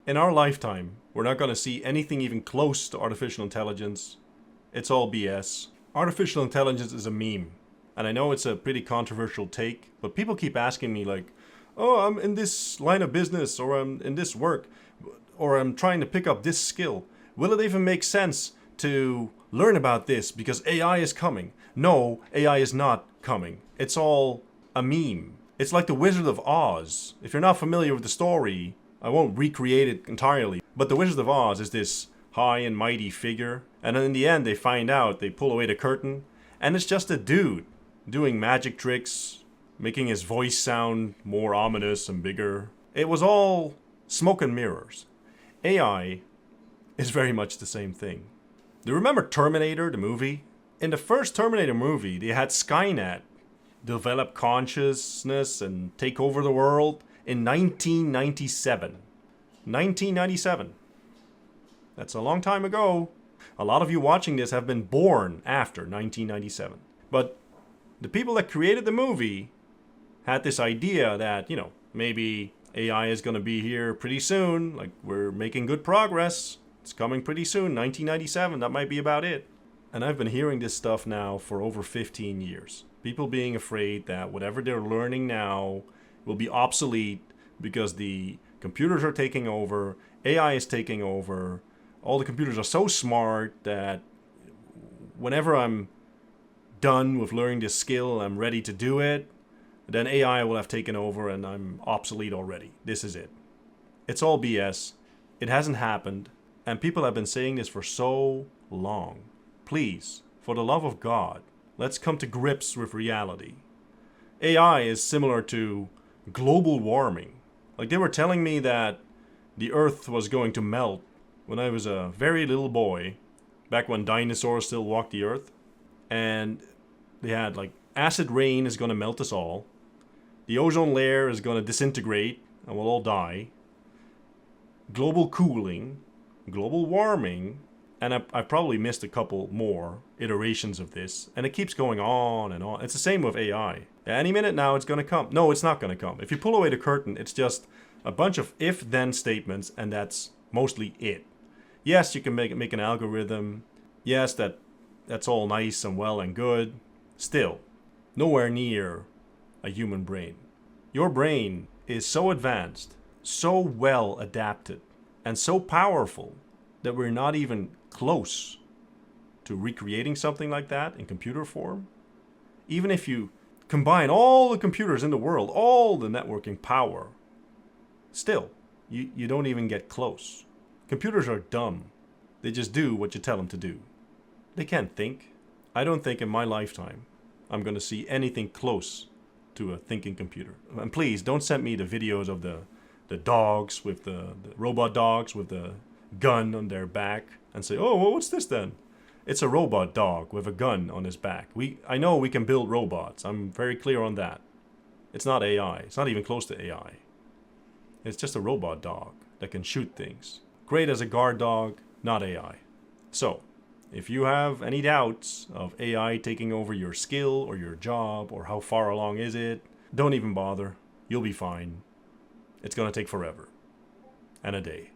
In our lifetime, we're not going to see anything even close to artificial intelligence. It's all BS. Artificial intelligence is a meme. And I know it's a pretty controversial take, but people keep asking me like, oh, I'm in this line of business, or I'm in this work, or I'm trying to pick up this skill. Will it even make sense to learn about this because AI is coming? No, AI is not coming. It's all a meme. It's like the Wizard of Oz. If you're not familiar with the story, I won't recreate it entirely. But the Wizard of Oz is this high and mighty figure. And then in the end, they find out, they pull away the curtain, and it's just a dude doing magic tricks, making his voice sound more ominous and bigger. It was all smoke and mirrors. AI is very much the same thing. Do you remember Terminator, the movie? In the first Terminator movie, they had Skynet develop consciousness and take over the world in 1997. 1997. That's a long time ago. A lot of you watching this have been born after 1997. But the people that created the movie had this idea that, maybe AI is going to be here pretty soon. Like, we're making good progress. It's coming pretty soon, 1997. That might be about it. And I've been hearing this stuff now for over 15 years. People being afraid that whatever they're learning now will be obsolete because the computers are taking over, AI is taking over. All the computers are so smart that whenever I'm done with learning this skill, I'm ready to do it, then AI will have taken over and I'm obsolete already. This is it. It's all BS. It hasn't happened. And people have been saying this for so long. Please, for the love of God, let's come to grips with reality. AI is similar to global warming. Like, they were telling me that the Earth was going to melt when I was a very little boy, back when dinosaurs still walked the Earth. And they had like, acid rain is going to melt us all. The ozone layer is going to disintegrate and we'll all die. Global cooling, global warming, and I probably missed a couple more iterations of this, and it keeps going on and on. It's the same with AI. Any minute now it's going to come. No, it's not going to come. If you pull away the curtain, it's just a bunch of if-then statements, and that's mostly it. Yes, you can make an algorithm. Yes, that's all nice and well and good. Still, nowhere near a human brain. Your brain is so advanced, so well adapted, and so powerful that we're not even close to recreating something like that in computer form. Even if you combine all the computers in the world, all the networking power, still, you don't even get close. Computers are dumb. They just do what you tell them to do. They can't think. I don't think in my lifetime I'm going to see anything close to a thinking computer. And please, don't send me the videos of the dogs with the robot dogs with the gun on their back and say, oh, well, what's this then? It's a robot dog with a gun on his back. I know we can build robots. I'm very clear on that. It's not AI. It's not even close to AI. It's just a robot dog that can shoot things. Great as a guard dog, not AI. So, if you have any doubts of AI taking over your skill or your job or how far along is it, don't even bother. You'll be fine. It's going to take forever and a day.